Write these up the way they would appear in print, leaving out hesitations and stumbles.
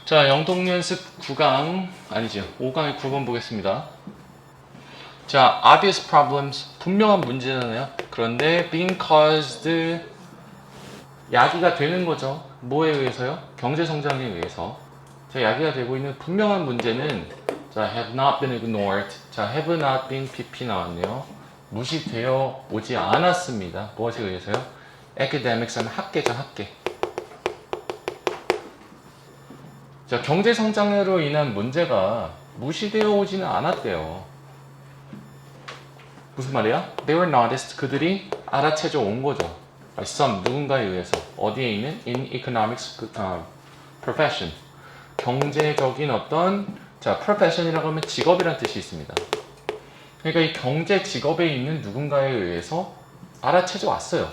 자, 영동연습 9강, 아니죠. 5강의 9번 보겠습니다. 자, obvious problems, 분명한 문제잖아요. 그런데 being caused, 야기가 되는 거죠. 뭐에 의해서요? 경제성장에 의해서. 자, 야기가 되고 있는 분명한 문제는 자, have not been ignored. 자, have not been pp 나왔네요. 무시되어 오지 않았습니다. 무엇에 의해서요? academics 하면 학계죠, 학계. 자, 경제 성장으로 인한 문제가 무시되어 오지는 않았대요. 무슨 말이야? They were noticed. 그들이 알아채져 온 거죠. By some, 누군가에 의해서. 어디에 있는? In economics profession. 경제적인 어떤, 자, profession이라고 하면 직업이란 뜻이 있습니다. 그러니까 이 경제 직업에 있는 누군가에 의해서 알아채져 왔어요.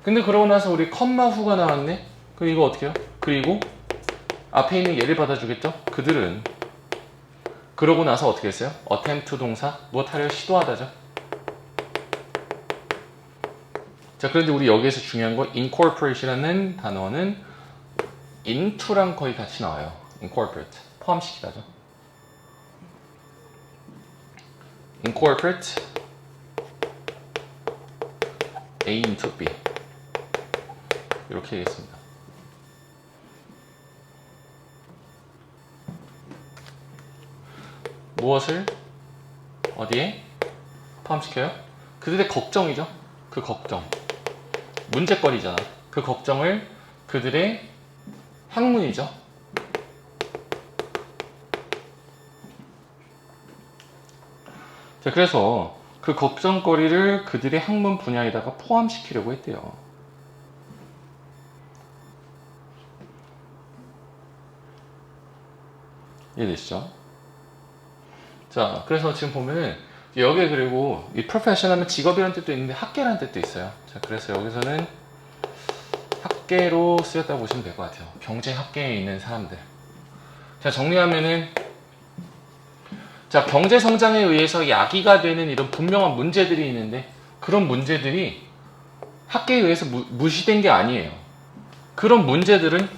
근데 그러고 나서 우리 컴마 후가 나왔네? 그럼 이거 어떻게 해요? 그리고 앞에 있는 예를 받아주겠죠? 그들은 그러고 나서 어떻게 했어요? attempt 동사 무엇 하려 시도하다죠. 자, 그런데 우리 여기에서 중요한 거 incorporate라는 단어는 into랑 거의 같이 나와요. incorporate 포함시키다죠. incorporate A into B 이렇게 되겠습니다. 무엇을 어디에 포함시켜요? 그들의 걱정이죠. 그 걱정. 문제거리잖아. 그 걱정을 그들의 학문이죠. 자, 그래서 그 걱정거리를 그들의 학문 분야에다가 포함시키려고 했대요. 이해되시죠? 자, 그래서 지금 보면은 여기에 그리고 이 profession 하면 직업이라는 뜻도 있는데 학계라는 뜻도 있어요. 자, 그래서 여기서는 학계로 쓰였다고 보시면 될 것 같아요. 경제 학계에 있는 사람들. 자, 정리하면은 자, 경제 성장에 의해서 야기가 되는 이런 분명한 문제들이 있는데 그런 문제들이 학계에 의해서 무시된 게 아니에요. 그런 문제들은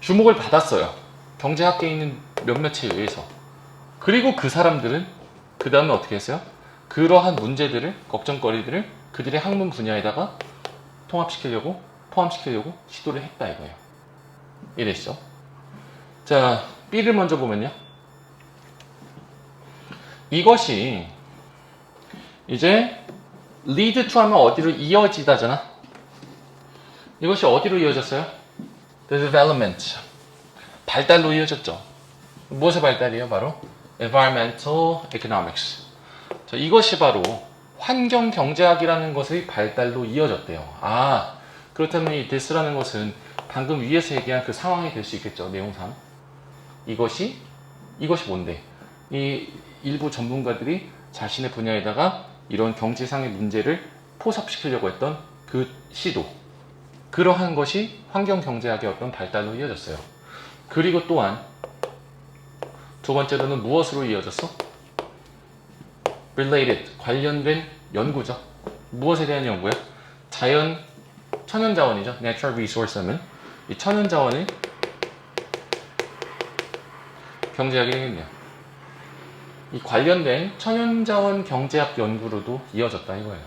주목을 받았어요. 경제 학계에 있는 몇몇에 의해서. 그리고 그 사람들은 그 다음에 어떻게 했어요? 그러한 문제들을, 걱정거리들을 그들의 학문 분야에다가 포함시키려고 시도를 했다 이거예요. 이해되시죠? 자, B를 먼저 보면요. 이것이 이제 lead to 하면 어디로 이어지다잖아. 이것이 어디로 이어졌어요? The development. 발달로 이어졌죠. 무엇의 발달이에요? 바로 environmental economics. 자, 이것이 바로 환경 경제학이라는 것의 발달로 이어졌대요. 아, 그렇다면 이 this라는 것은 방금 위에서 얘기한 그 상황이 될 수 있겠죠. 내용상. 이것이 뭔데? 이 일부 전문가들이 자신의 분야에다가 이런 경제상의 문제를 포섭시키려고 했던 그 시도. 그러한 것이 환경 경제학의 어떤 발달로 이어졌어요. 그리고 또한 두 번째로는 무엇으로 이어졌어? related, 관련된 연구죠. 무엇에 대한 연구야? 천연자원이죠. natural resource 하면 이 천연자원을 경제학이 되겠네요. 이 관련된 천연자원 경제학 연구로도 이어졌다 이거예요.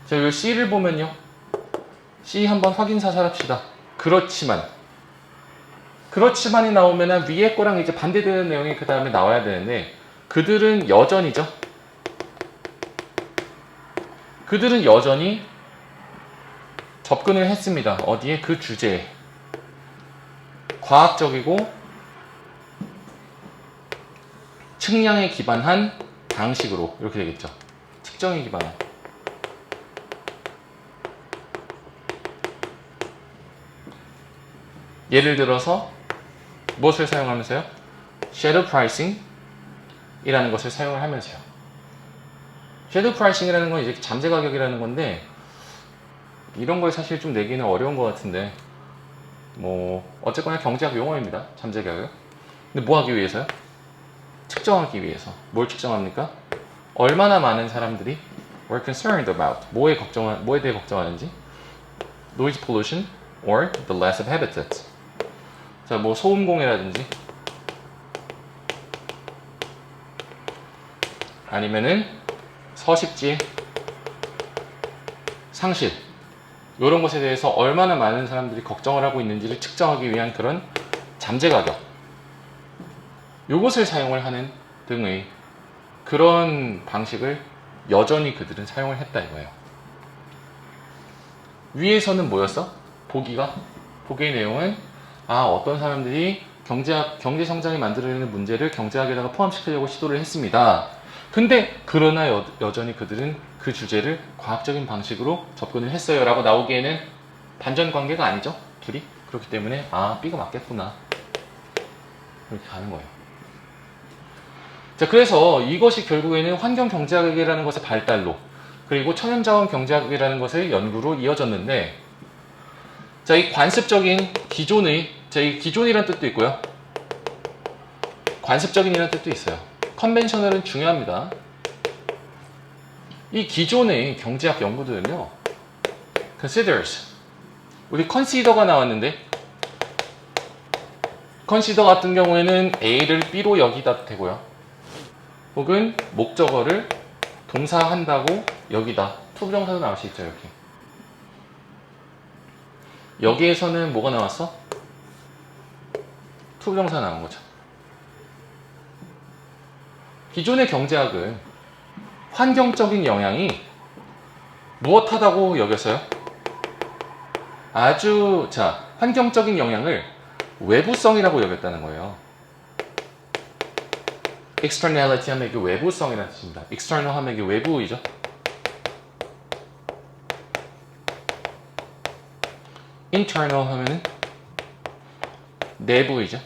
자, 이 C를 보면요. C 한번 확인 사살합시다. 그렇지만이 나오면 위에 거랑 이제 반대되는 내용이 그 다음에 나와야 되는데 그들은 여전히 접근을 했습니다. 어디에? 그 주제에. 과학적이고 측량에 기반한 방식으로 이렇게 되겠죠. 측정에 기반한. 예를 들어서 무엇을 사용하면서요? shadow pricing 이라는 것을 사용을 하면서요. shadow pricing이라는 건 이제 잠재 가격이라는 건데 이런 걸 사실 좀 내기는 어려운 것 같은데 뭐 어쨌거나 경제학 용어입니다. 잠재 가격. 근데 뭐 하기 위해서요? 측정하기 위해서. 뭘 측정합니까? 얼마나 많은 사람들이 were concerned about 뭐에 대해 걱정하는지 noise pollution or the loss of habitat. 자, 뭐 소음공해라든지 아니면은 서식지의 상실, 이런 것에 대해서 얼마나 많은 사람들이 걱정을 하고 있는지를 측정하기 위한 그런 잠재 가격, 요것을 사용을 하는 등의 그런 방식을 여전히 그들은 사용을 했다 이거예요. 위에서는 뭐였어? 보기의 내용은 어떤 사람들이 경제 성장이 만들어내는 문제를 경제학에다가 포함시키려고 시도를 했습니다. 근데 그러나 여전히 그들은 그 주제를 과학적인 방식으로 접근을 했어요 라고 나오기에는 반전 관계가 아니죠, 둘이. 그렇기 때문에 B가 맞겠구나, 이렇게 가는 거예요. 자, 그래서 이것이 결국에는 환경경제학이라는 것의 발달로, 그리고 천연자원 경제학이라는 것의 연구로 이어졌는데, 자, 이 관습적인 기존의, 자, 이 기존이라는 뜻도 있고요, 관습적인이라는 뜻도 있어요. 컨벤셔널은 중요합니다. 이 기존의 경제학 연구들은요, considers, 우리 consider가 나왔는데, consider 같은 경우에는 A를 B로 여기다 되고요, 혹은 목적어를 동사한다고 여기다, 투부정사도 나올 수 있죠. 이렇게 여기에서는 뭐가 나왔어? 투부정사 나온 거죠. 기존의 경제학은 환경적인 영향이 무엇하다고 여겼어요? 환경적인 영향을 외부성이라고 여겼다는 거예요. externality 하면 이게 외부성이라는 뜻입니다. external 하면 이게 외부이죠. internal 하면은 내부이죠.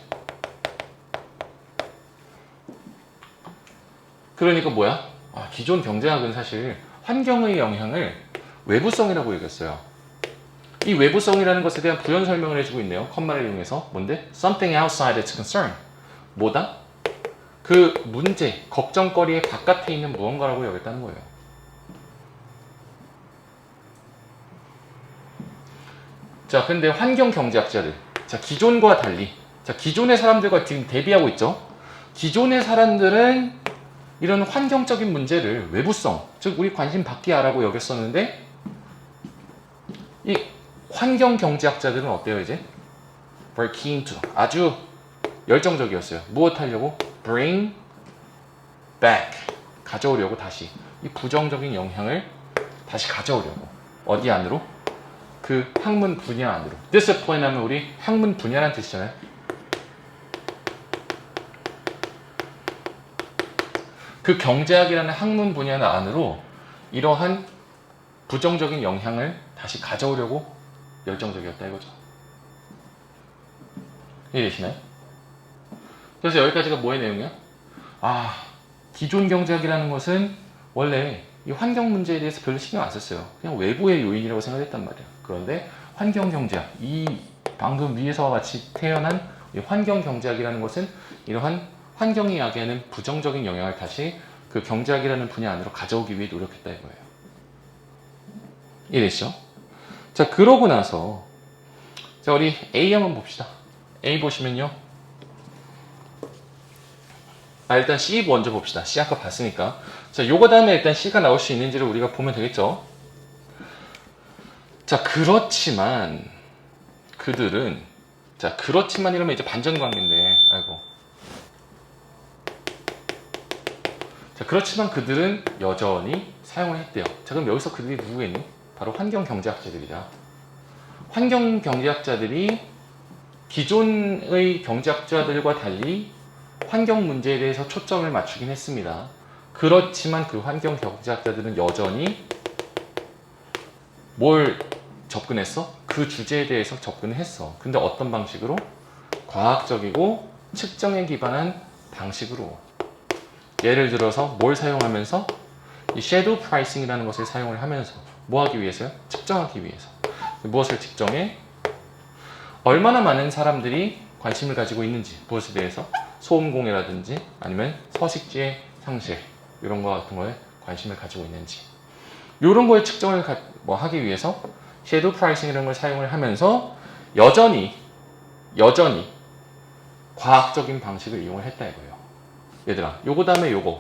그러니까 뭐야? 기존 경제학은 사실 환경의 영향을 외부성이라고 여겼어요. 이 외부성이라는 것에 대한 부연 설명을 해주고 있네요. 컴마를 이용해서. 뭔데? Something outside its concern. 뭐다? 그 문제, 걱정거리의 바깥에 있는 무언가라고 여겼다는 거예요. 자, 근데 환경경제학자들, 자, 기존과 달리, 자, 기존의 사람들과 지금 대비하고 있죠. 기존의 사람들은 이런 환경적인 문제를 외부성, 즉 우리 관심 밖이야라고 여겼었는데, 이 환경경제학자들은 어때요 이제? Very keen to, 아주 열정적이었어요. 무엇 하려고? Bring back, 가져오려고, 다시 이 부정적인 영향을 다시 가져오려고. 어디 안으로? 그 학문 분야 안으로. Discipline 하면 우리 학문 분야라는 뜻이잖아요. 그 경제학이라는 학문 분야 안으로 이러한 부정적인 영향을 다시 가져오려고 열정적이었다 이거죠. 이해되시나요? 그래서 여기까지가 뭐의 내용이야? 기존 경제학이라는 것은 원래 이 환경 문제에 대해서 별로 신경 안 썼어요. 그냥 외부의 요인이라고 생각했단 말이야. 그런데 환경 경제학, 이 방금 위에서와 같이 태어난 이 환경 경제학이라는 것은 이러한 환경이 야기하는 부정적인 영향을 다시 그 경제학이라는 분야 안으로 가져오기 위해 노력했다 이거예요. 이해되시죠? 자, 그러고 나서 자, 우리 A 한번 봅시다. A 보시면요, 일단 C 먼저 봅시다. C 아까 봤으니까. 자, 요거 다음에 일단 C가 나올 수 있는지를 우리가 보면 되겠죠. 자, 그렇지만 그들은, 자, 그렇지만 이러면 이제 반전 관계인데, 아이고. 자, 그렇지만 그들은 여전히 사용을 했대요. 자, 그럼 여기서 그들이 누구겠니? 바로 환경경제학자들이다. 환경경제학자들이 기존의 경제학자들과 달리 환경 문제에 대해서 초점을 맞추긴 했습니다. 그렇지만 그 환경경제학자들은 여전히 뭘 접근했어? 그 주제에 대해서 접근을 했어. 근데 어떤 방식으로? 과학적이고 측정에 기반한 방식으로. 예를 들어서 뭘 사용하면서? 이 섀도우 프라이싱이라는 것을 사용을 하면서 뭐 하기 위해서요? 측정하기 위해서. 무엇을 측정해? 얼마나 많은 사람들이 관심을 가지고 있는지, 무엇에 대해서? 소음공해라든지 아니면 서식지의 상실, 이런 거 같은 거에 관심을 가지고 있는지, 이런 거에 측정을 하기 위해서 섀도우 프라이싱이라는 걸 사용을 하면서 여전히 과학적인 방식을 이용을 했다 이거예요. 얘들아, 요거 다음에 요거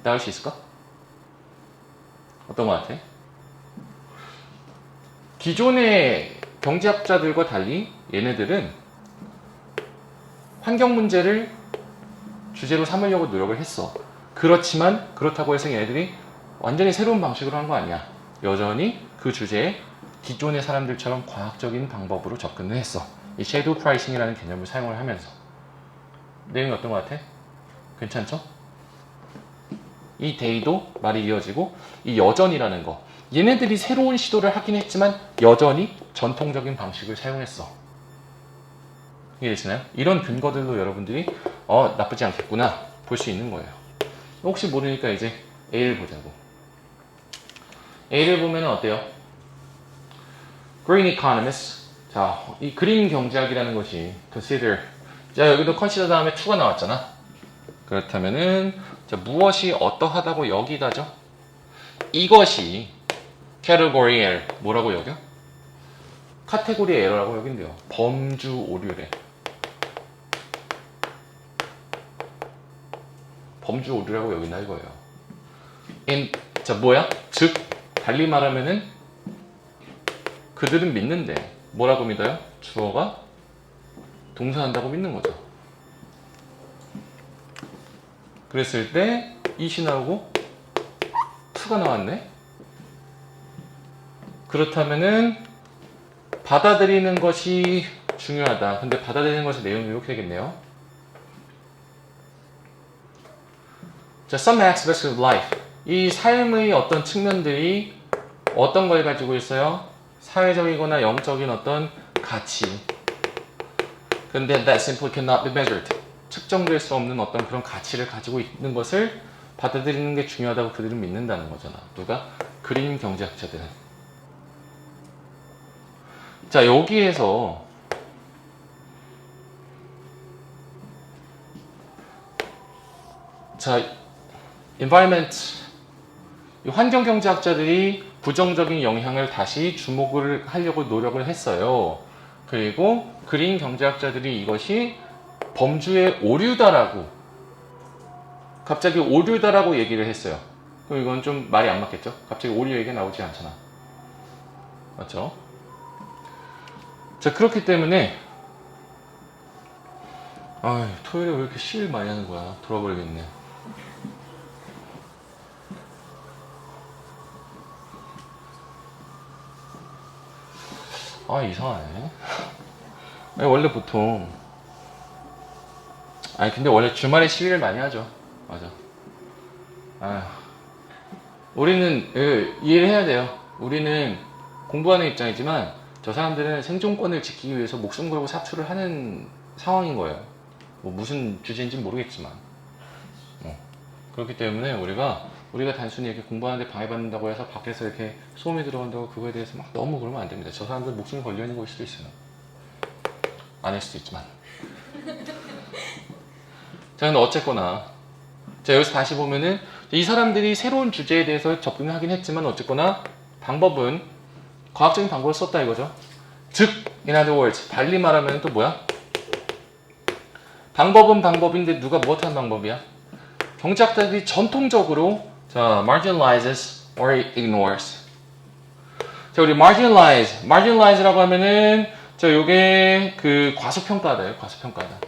나올 수 있을까? 어떤 거 같아? 기존의 경제학자들과 달리 얘네들은 환경 문제를 주제로 삼으려고 노력을 했어. 그렇지만 그렇다고 해서 얘네들이 완전히 새로운 방식으로 한 거 아니야. 여전히 그 주제에 기존의 사람들처럼 과학적인 방법으로 접근을 했어. 이 섀도우 프라이싱이라는 개념을 사용을 하면서. 내용이 어떤 거 같아? 괜찮죠? 이 데이도 말이 이어지고 이 여전이라는 거, 얘네들이 새로운 시도를 하긴 했지만 여전히 전통적인 방식을 사용했어. 이해되시나요? 이런 근거들로 여러분들이 나쁘지 않겠구나 볼 수 있는 거예요. 혹시 모르니까 이제 A를 보자고. A를 보면 어때요? Green economists. 자, 이 그린 경제학이라는 것이 consider. 자, 여기도 consider 다음에 to가 나왔잖아. 그렇다면은 자, 무엇이 어떠하다고 여기다죠? 이것이 category error. 뭐라고 여겨? 카테고리 에러라고 여긴대요. 범주 오류래. 범주 오류라고 여긴다 이거예요. 자, 뭐야? 즉, 달리 말하면은 그들은 믿는데 뭐라고 믿어요? 주어가 동사한다고 믿는 거죠. 그랬을 때 이시 나오고 to가 나왔네. 그렇다면은 받아들이는 것이 중요하다. 근데 받아들이는 것의 내용이 이렇게 되겠네요. 자, some aspects of life. 이 삶의 어떤 측면들이 어떤 걸 가지고 있어요? 사회적이거나 영적인 어떤 가치. 근데 that simply cannot be measured. 측정될 수 없는 어떤 그런 가치를 가지고 있는 것을 받아들이는 게 중요하다고 그들은 믿는다는 거잖아. 누가? 그린 경제학자들은. 자, 여기에서 자, environment, 이 환경경제학자들이 부정적인 영향을 다시 주목을 하려고 노력을 했어요. 그리고 그린 경제학자들이 이것이 범주의 오류다라고, 갑자기 오류다라고 얘기를 했어요. 그럼 이건 좀 말이 안 맞겠죠? 갑자기 오류 얘기가 나오지 않잖아. 맞죠? 자, 그렇기 때문에 토요일에 왜 이렇게 시일 많이 하는 거야? 돌아버리겠네. 이상하네. 원래 보통 근데 원래 주말에 시위를 많이 하죠. 맞아. 우리는 이해를 해야 돼요. 우리는 공부하는 입장이지만 저 사람들은 생존권을 지키기 위해서 목숨 걸고 사투를 하는 상황인 거예요. 뭐 무슨 주제인지 모르겠지만 그렇기 때문에 우리가 단순히 이렇게 공부하는데 방해받는다고 해서 밖에서 이렇게 소음이 들어간다고 그거에 대해서 막 너무 그러면 안 됩니다. 저 사람들 목숨이 걸려 있는 걸 수도 있어요. 아닐 수도 있지만. 자, 근데 어쨌거나 자, 여기서 다시 보면은 이 사람들이 새로운 주제에 대해서 접근을 하긴 했지만 어쨌거나 방법은 과학적인 방법을 썼다 이거죠. 즉, in other words, 달리 말하면 또 뭐야? 방법은 방법인데 누가 무엇하는 방법이야? 경제학자들이 전통적으로 자, marginalizes or ignores. 자, 우리 marginalize라고 하면은 자, 요게 그 과소평가다예요. 과소평가다.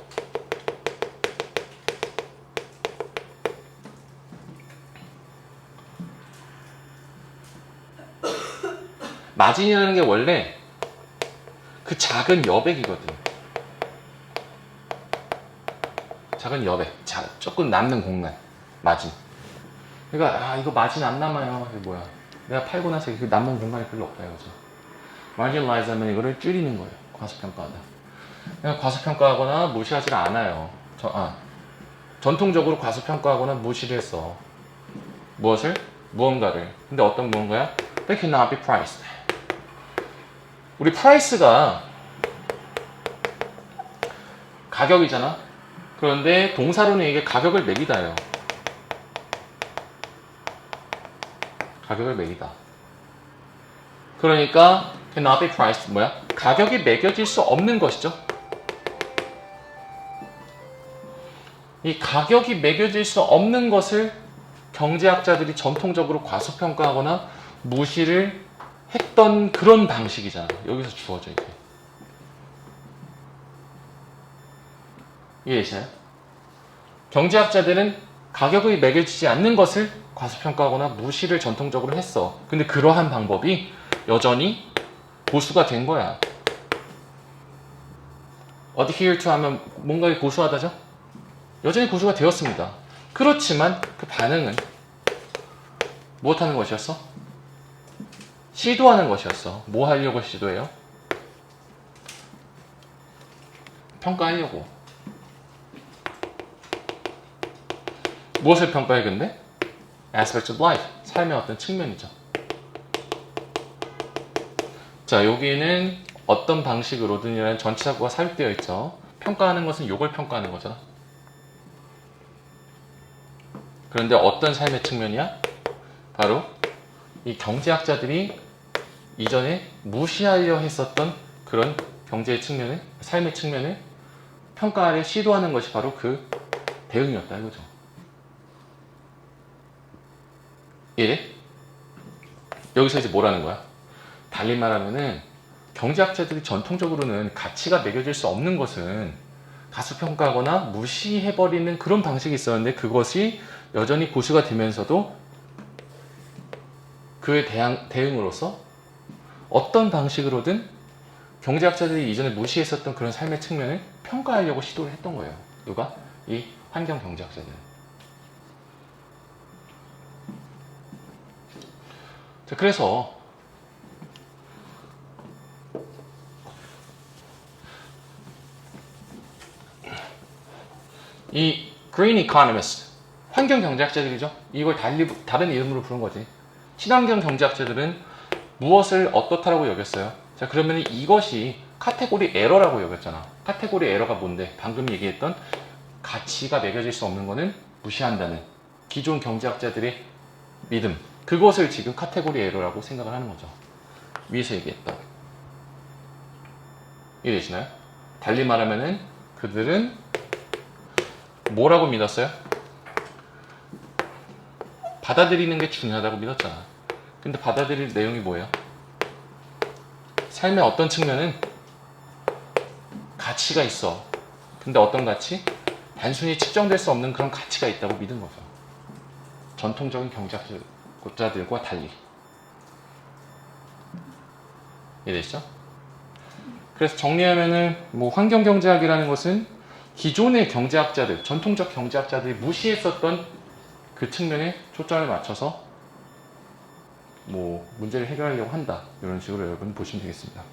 마진이라는 게 원래 그 작은 여백이거든. 작은 여백, 조금 남는 공간, 마진. 그러니까 이거 마진 안 남아요. 이게 뭐야? 내가 팔고 나서 그 남는 공간이 별로 없다 이거죠. marginalize 하면 이거를 줄이는 거예요. 과소평가하다. 그냥 과소평가하거나 무시하지 않아요. 전통적으로 과소평가하거나 무시를 했어. 무엇을? 무언가를. 근데 어떤 무언가야? They cannot be priced. 우리 프라이스가 가격이잖아. 그런데 동사로는 이게 가격을 매기다예요. 가격을 매기다. 그러니까 cannot be priced 뭐야? 가격이 매겨질 수 없는 것이죠. 이 가격이 매겨질 수 없는 것을 경제학자들이 전통적으로 과소평가하거나 무시를 했던 그런 방식이잖아. 여기서 주어져 이게. 이해되시나요? 경제학자들은 가격이 매겨지지 않는 것을 과소평가하거나 무시를 전통적으로 했어. 근데 그러한 방법이 여전히 고수가 된 거야. adhere to 하면 뭔가 고수하다죠? 여전히 고수가 되었습니다. 그렇지만 그 반응은 무엇하는 것이었어? 시도하는 것이었어. 뭐 하려고 시도해요? 평가하려고. 무엇을 평가해 근데? aspects of life. 삶의 어떤 측면이죠. 자, 여기는 어떤 방식으로든이라는 전치사구가 사용되어 있죠. 평가하는 것은 이걸 평가하는 거잖아. 그런데 어떤 삶의 측면이야? 바로 이 경제학자들이 이전에 무시하려 했었던 그런 경제의 측면을, 삶의 측면을 평가하려 시도하는 것이 바로 그 대응이었다 이거죠. 이해? 여기서 이제 뭐라는 거야? 달리 말하면은 경제학자들이 전통적으로는 가치가 매겨질 수 없는 것은 가소평가하거나 무시해버리는 그런 방식이 있었는데 그것이 여전히 고수가 되면서도 그에 대응으로서 어떤 방식으로든 경제학자들이 이전에 무시했었던 그런 삶의 측면을 평가하려고 시도를 했던 거예요. 누가? 이 환경 경제학자들. 자, 그래서 이 green economist, 환경 경제학자들이죠. 이걸 다른 이름으로 부른 거지. 친환경 경제학자들은 무엇을 어떻다라고 여겼어요? 자, 그러면 이것이 카테고리 에러라고 여겼잖아. 카테고리 에러가 뭔데? 방금 얘기했던 가치가 매겨질 수 없는 거는 무시한다는 기존 경제학자들의 믿음. 그것을 지금 카테고리 에러라고 생각을 하는 거죠. 위에서 얘기했다. 이해되시나요? 달리 말하면은 그들은 뭐라고 믿었어요? 받아들이는 게 중요하다고 믿었잖아. 근데 받아들일 내용이 뭐예요? 삶의 어떤 측면은 가치가 있어. 근데 어떤 가치? 단순히 측정될 수 없는 그런 가치가 있다고 믿은 거죠. 전통적인 경제학자들과 달리. 이해되시죠? 그래서 정리하면은 뭐 환경경제학이라는 것은 기존의 경제학자들, 전통적 경제학자들이 무시했었던 그 측면에 초점을 맞춰서 뭐 문제를 해결하려고 한다. 이런 식으로 여러분 보시면 되겠습니다.